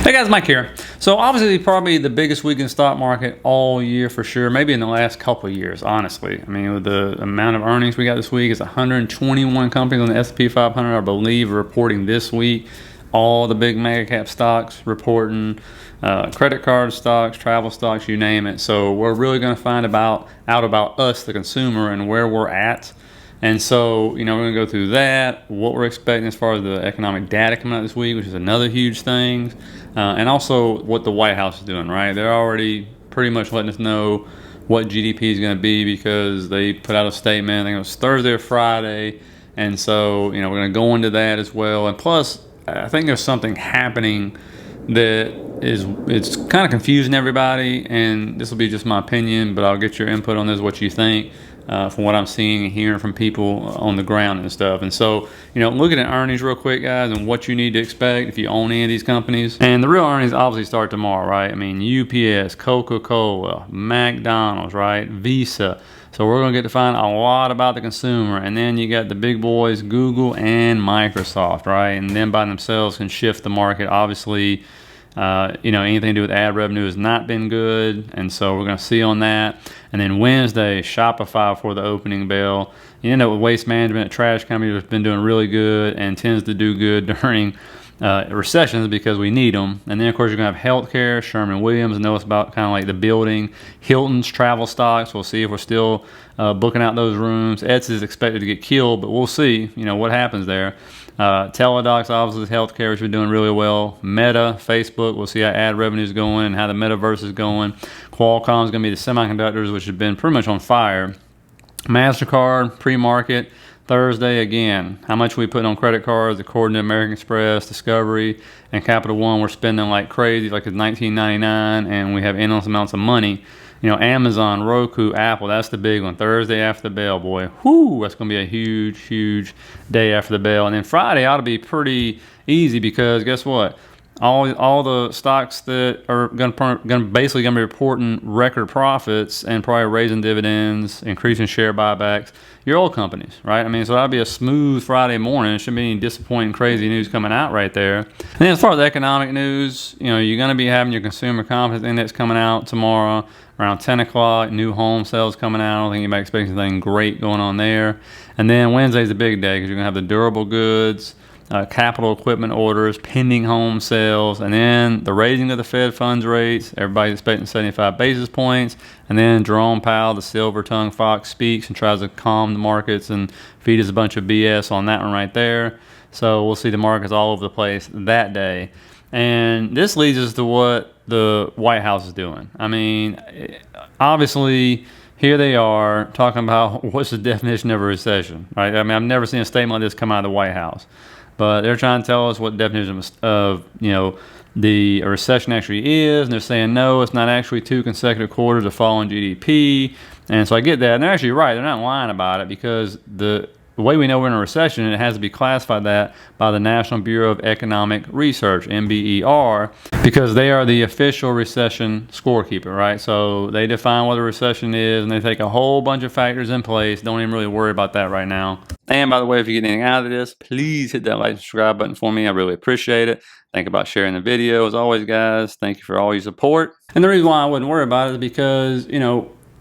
Hey guys, Mike here. So obviously probably the biggest week in the stock market all year for sure, maybe in the last couple of years, honestly. I mean, with the amount of earnings we got this week, it's 121 companies on the S&P 500, I believe, reporting this week. All the big mega cap stocks reporting, credit card stocks, travel stocks, you name it. So we're really going to find out about us, the consumer, and where we're at. And so, we're going to go through that, what we're expecting as far as the economic data coming out this week, which is another huge thing, and also what the White House is doing, right? They're already pretty much letting us know what GDP is going to be because they put out a statement, I think it was Thursday or Friday, and so, we're going to go into that as well. And plus, I think there's something happening that it's kind of confusing everybody, and this will be just my opinion, but I'll get your input on this, what you think. From what I'm seeing and hearing from people on the ground and stuff. And so, looking at earnings real quick, guys, and what you need to expect if you own any of these companies. And the real earnings obviously start tomorrow, right? I mean, UPS, Coca-Cola, McDonald's, right? Visa. So we're going to get to find a lot about the consumer. And then you got the big boys, Google and Microsoft, right? And then by themselves can shift the market. Obviously, anything to do with ad revenue has not been good, and so we're going to see on that. And then Wednesday, Shopify for the opening bell. With Waste Management, a trash company that's been doing really good and tends to do good during recessions because we need them. And then, of course, you're going to have healthcare, Sherman-Williams, know it's about kind of like the building. Hilton's travel stocks, we'll see if we're still booking out those rooms. Etsy is expected to get killed, but we'll see, what happens there. Teladocs, obviously, healthcare, which has been doing really well. Meta, Facebook, we'll see how ad revenue is going and how the metaverse is going. Qualcomm is going to be the semiconductors, which have been pretty much on fire. MasterCard, pre-market. Thursday, again, how much we put on credit cards, according to American Express, Discovery, and Capital One, we're spending like crazy, like it's $19.99, and we have endless amounts of money. Amazon, Roku, Apple, that's the big one. Thursday after the bell, boy. Whoo, that's going to be a huge, huge day after the bell. And then Friday ought to be pretty easy because guess what? All the stocks that are basically going to be reporting record profits and probably raising dividends, increasing share buybacks, your old companies, right? I mean, so that'll be a smooth Friday morning. It shouldn't be any disappointing, crazy news coming out right there. And then as far as economic news, you're going to be having your consumer confidence index coming out tomorrow around 10 o'clock, new home sales coming out. I don't think anybody expects anything great going on there. And then Wednesday's a big day because you're going to have the durable goods, capital equipment orders, pending home sales, and then the raising of the Fed funds rates. Everybody's expecting 75 basis points. And then Jerome Powell, the silver-tongued fox, speaks and tries to calm the markets and feed us a bunch of BS on that one right there. So we'll see the markets all over the place that day. And this leads us to what the White House is doing. I mean, obviously, here they are talking about what's the definition of a recession, right? I mean, I've never seen a statement like this come out of the White House. But they're trying to tell us what the definition of, the recession actually is. And they're saying, no, it's not actually 2 consecutive quarters of falling GDP. And so I get that. And they're actually right. They're not lying about it because the way we know we're in a recession, it has to be classified that by the National Bureau of Economic Research, NBER, because they are the official recession scorekeeper, right? So they define what a recession is, and they take a whole bunch of factors in place. Don't even really worry about that right now. And by the way, if you get anything out of this, please hit that like and subscribe button for me. I really appreciate it. Think about sharing the video. As always, guys, thank you for all your support. And the reason why I wouldn't worry about it is because,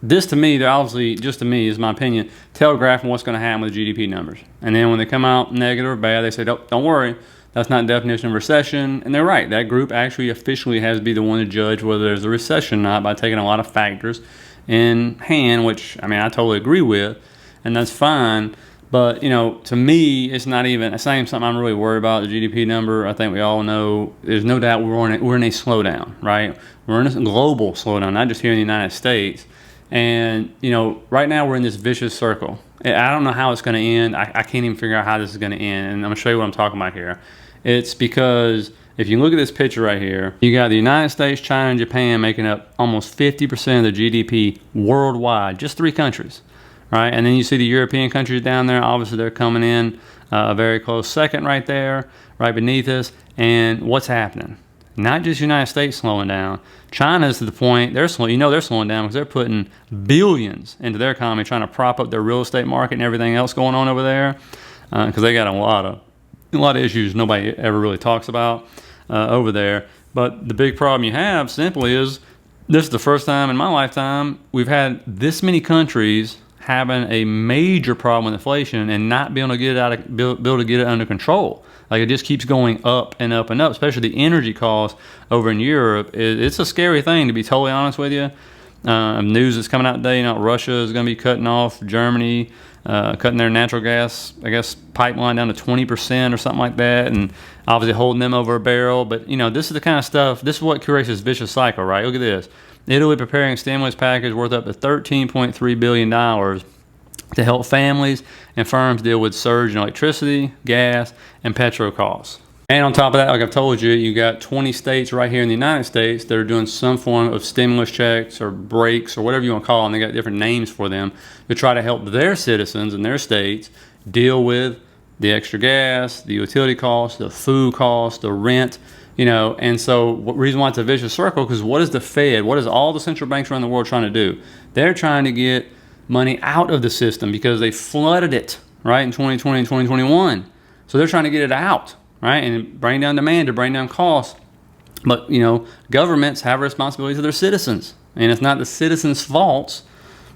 this to me, they're obviously, just to me, is my opinion, telegraphing what's going to happen with GDP numbers. And then when they come out negative or bad, they say, don't worry, that's not the definition of recession. And they're right. That group actually officially has to be the one to judge whether there's a recession or not by taking a lot of factors in hand, which, I totally agree with, and that's fine. But, to me, it's not something I'm really worried about, the GDP number. I think we all know, there's no doubt we're in a slowdown, right? We're in a global slowdown, not just here in the United States. And, right now we're in this vicious circle. I don't know how it's going to end. I can't even figure out how this is going to end. And I'm going to show you what I'm talking about here. It's because if you look at this picture right here, you got the United States, China, and Japan making up almost 50% of the GDP worldwide, just 3 countries, right? And then you see the European countries down there. Obviously, they're coming in a very close second right there, right beneath us. And what's happening? Not just the United States slowing down. China's to the point, they're slowing down because they're putting billions into their economy, trying to prop up their real estate market and everything else going on over there, because they got a lot of issues nobody ever really talks about over there. But the big problem you have simply is this is the first time in my lifetime we've had this many countries having a major problem with inflation and not being able to get it be able to get it under control. Like, it just keeps going up and up and up, especially the energy costs over in Europe. It's a scary thing, to be totally honest with you. News that's coming out today, Russia is going to be cutting off Germany, cutting their natural gas, I guess, pipeline down to 20% or something like that, and obviously holding them over a barrel. But, this is the kind of stuff, this is what creates this vicious cycle, right? Look at this. Italy preparing a stimulus package worth up to $13.3 billion to help families and firms deal with surge in electricity, gas, and petrol costs. And on top of that, like I've told you, you got 20 states right here in the United States that are doing some form of stimulus checks or breaks or whatever you want to call them. They got different names for them to try to help their citizens in their states deal with the extra gas, the utility costs, the food costs, the rent, and so the reason why it's a vicious circle, because what is the Fed, what is all the central banks around the world trying to do? They're trying to get money out of the system because they flooded it, right, in 2020 and 2021. So they're trying to get it out, right, and bring down demand to bring down costs. But, governments have a responsibility to their citizens, and it's not the citizens' faults.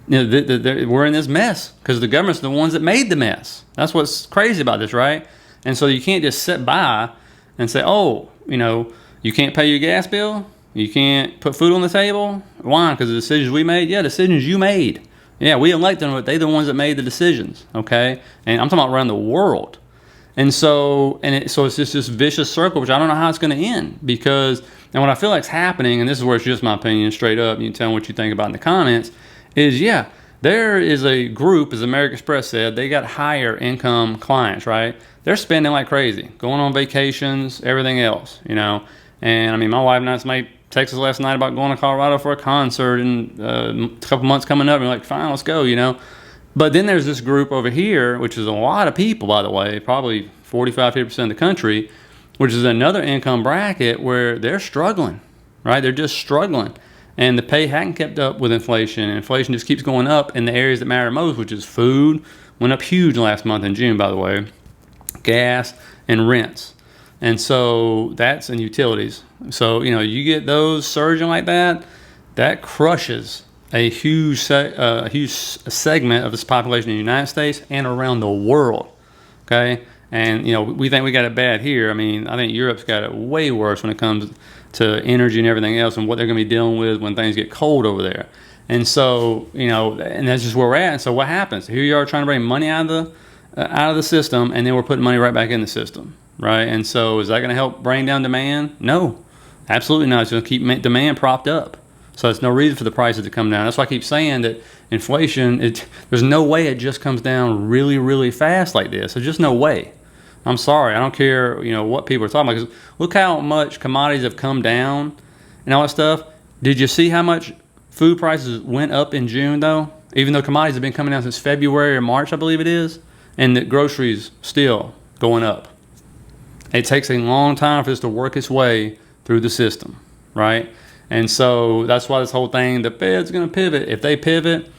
We're in this mess because the government's the ones that made the mess. That's what's crazy about this, right? And so you can't just sit by and say, oh, you can't pay your gas bill, you can't put food on the table. Why? Because the decisions we made? Yeah, decisions you made. Yeah, we elected them, but they're the ones that made the decisions, okay? And I'm talking about around the world. And so it's just this vicious circle, which I don't know how it's going to end, because, and what I feel like is happening, and this is where it's just my opinion straight up, you can tell me what you think about in the comments, is, there is a group, as American Express said, they got higher income clients, right? They're spending like crazy, going on vacations, everything else, And my wife and I made Texas last night about going to Colorado for a concert in a couple months coming up. And we're like, fine, let's go, But then there's this group over here, which is a lot of people, by the way, probably 45-50% of the country, which is another income bracket where they're struggling, right? They're just struggling. And the pay hadn't kept up with inflation. And inflation just keeps going up in the areas that matter most, which is food. Went up huge last month in June, by the way. Gas and rents. And so that's in utilities. So, you get those surging like that, that crushes a huge segment of this population in the United States and around the world, okay? And, we think we got it bad here. I think Europe's got it way worse when it comes to energy and everything else and what they're going to be dealing with when things get cold over there. And so, and that's just where we're at. And so what happens? Here you are trying to bring money out of the system, and then we're putting money right back in the system, right? And so is that going to help bring down demand? No, absolutely not. It's going to keep demand propped up. So there's no reason for the prices to come down. That's why I keep saying that inflation, there's no way it just comes down really, really fast like this. There's just no way. I'm sorry. I don't care, what people are talking about. Because look how much commodities have come down and all that stuff. Did you see how much food prices went up in June, though? Even though commodities have been coming down since February or March, I believe it is. And the groceries still going up. It takes a long time for this to work its way through the system, right? And so that's why this whole thing, the Fed's going to pivot. If they pivot,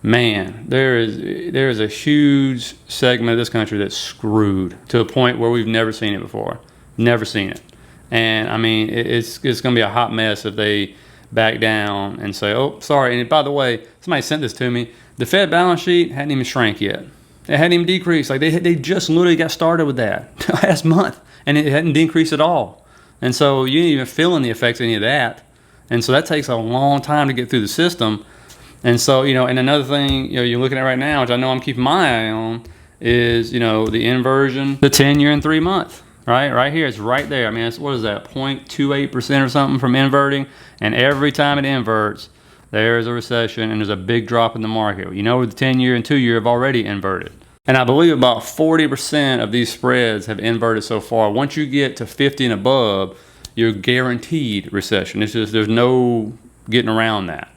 man, there is a huge segment of this country that's screwed to a point where we've never seen it before. Never seen it. And, it's going to be a hot mess if they back down and say, oh, sorry. And by the way, somebody sent this to me. The Fed balance sheet hadn't even shrank yet. It hadn't even decreased. Like they just literally got started with that last month, and it hadn't decreased at all. And so you ain't even feeling the effects of any of that. And so that takes a long time to get through the system. And so, and another thing, you're looking at right now, which I know I'm keeping my eye on, is, the inversion, the 10-year and 3-month, right? Right here, it's right there. What is that, 0.28% or something from inverting? And every time it inverts, there's a recession and there's a big drop in the market. The 10-year and 2-year have already inverted. And I believe about 40% of these spreads have inverted so far. Once you get to 50 and above, you're guaranteed recession. It's just, there's no getting around that.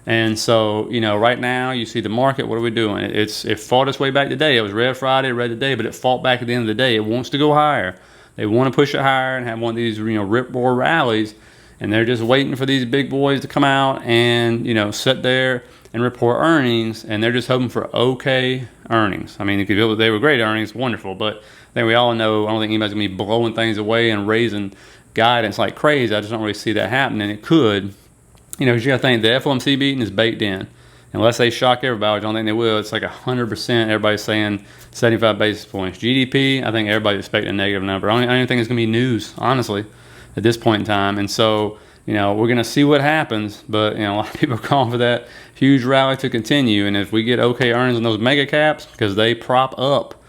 And so, right now you see the market, what are we doing? It fought its way back today. It was red Friday, red today, but it fought back at the end of the day. It wants to go higher. They want to push it higher and have one of these, rip roar rallies. And they're just waiting for these big boys to come out and, sit there and report earnings. And they're just hoping for okay earnings. If they were great earnings, wonderful. But I think we all know, I don't think anybody's going to be blowing things away and raising guidance like crazy. I just don't really see that happening. It could, you know, 'cause you got to think the FOMC meeting is baked in. Unless they shock everybody, which I don't think they will. It's like 100%. Everybody's saying 75 basis points. GDP, I think everybody's expecting a negative number. I don't even think it's going to be news, honestly, at this point in time. And so, you know, we're going to see what happens. But, you know, a lot of people are calling for that huge rally to continue. And if we get okay earnings on those mega caps, because they prop up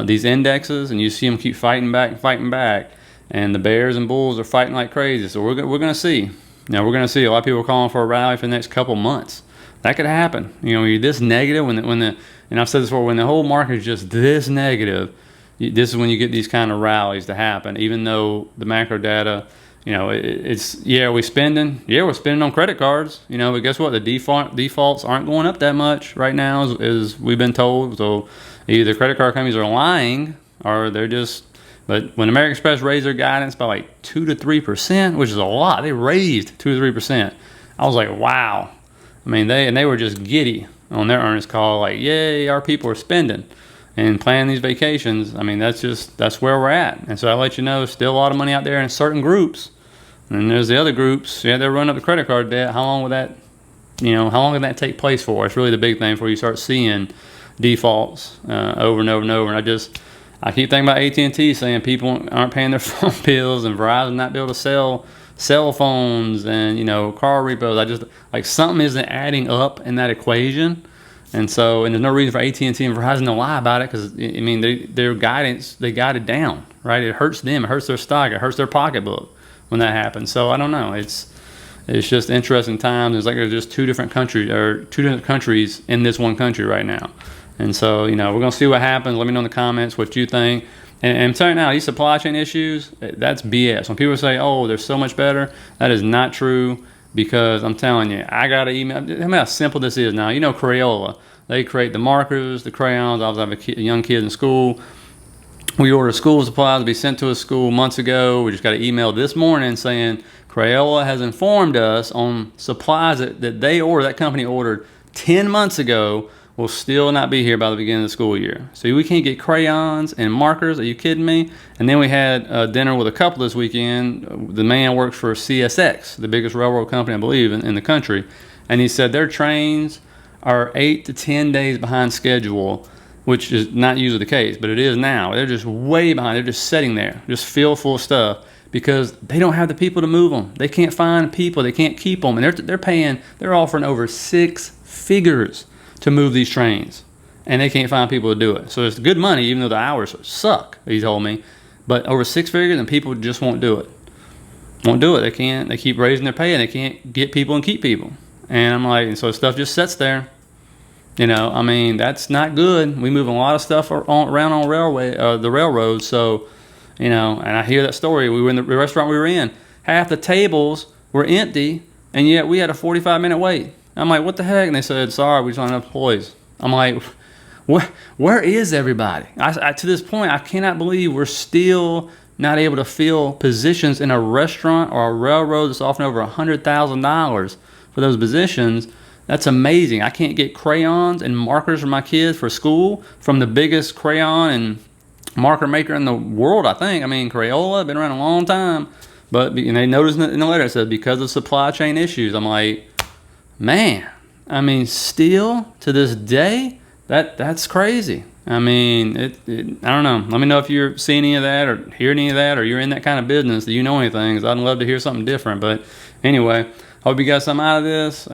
these indexes, and you see them keep fighting back, and the bears and bulls are fighting like crazy. So we're going to see. Now, we're going to see a lot of people are calling for a rally for the next couple months. That could happen. You know, when you're this negative, and I've said this before, when the whole market is just this negative, this is when you get these kind of rallies to happen. Even though the macro data, you know, we're spending on credit cards, you know, but guess what? The defaults aren't going up that much right now, as we've been told. So either credit card companies are lying, or they're just. But when American Express raised their guidance by like 2 to 3%, which is a lot, they raised 2 to 3%. I was like, wow. I mean, they were just giddy on their earnings call, like, yay, our people are spending and planning these vacations. I mean, that's where we're at. And so I let you know, still a lot of money out there in certain groups. And there's the other groups, they're running up the credit card debt. How long would that take place for? It's really the big thing before you start seeing defaults over and over and over. And I keep thinking about AT&T saying people aren't paying their phone bills, and Verizon not be able to sell cell phones, and, you know, car repos. I just, like, something isn't adding up in that equation. And so, and there's no reason for AT&T and Verizon to lie about it, because, I mean, their guidance, they got it down, right? It hurts them, it hurts their stock, it hurts their pocketbook when that happens. So I don't know. It's just interesting times. It's like there's just two different countries in this one country right now. And so, you know, we're gonna see what happens. Let me know in the comments what you think. And I'm telling you now, these supply chain issues, that's BS. When people say, oh, they're so much better, that is not true, because I'm telling you, I got an email. I mean, how simple this is now. You know, Crayola, they create the markers, the crayons. I was having a young kid in school. We ordered school supplies to be sent to a school months ago. We just got an email this morning saying Crayola has informed us on supplies that they ordered, that company ordered 10 months ago, will still not be here by the beginning of the school year. So we can't get crayons and markers. Are you kidding me? And then we had dinner with a couple this weekend. The man works for CSX, the biggest railroad company, I believe, in the country. And he said their trains are 8 to 10 days behind schedule, which is not usually the case, but it is now. They're just way behind. They're just sitting there, just filled full of stuff, because they don't have the people to move them. They can't find people. They can't keep them. And they're offering over 6 figures to move these trains, and they can't find people to do it. So it's good money, even though the hours suck, he told me. But over 6 figures, and people just won't do it. They can't. They keep raising their pay, and they can't get people and keep people. And I'm like, and so stuff just sits there. You know, I mean, that's not good. We move a lot of stuff around on the railroad. So, you know, and I hear that story. We were in the restaurant we were in. Half the tables were empty, and yet we had a 45-minute wait. I'm like, what the heck? And they said, sorry, we just don't have enough employees. I'm like, where is everybody? To this point, I cannot believe we're still not able to fill positions in a restaurant or a railroad that's offering over $100,000 for those positions. That's amazing. I can't get crayons and markers for my kids for school from the biggest crayon and marker maker in the world, I think. I mean, Crayola, been around a long time. But and they noticed in the letter, it said, because of supply chain issues. I'm like, man, I mean, still to this day, that's crazy. I mean, I don't know. Let me know if you're seeing any of that or hearing any of that, or you're in that kind of business, that you know anything, because I'd love to hear something different. But anyway, hope you got something out of this.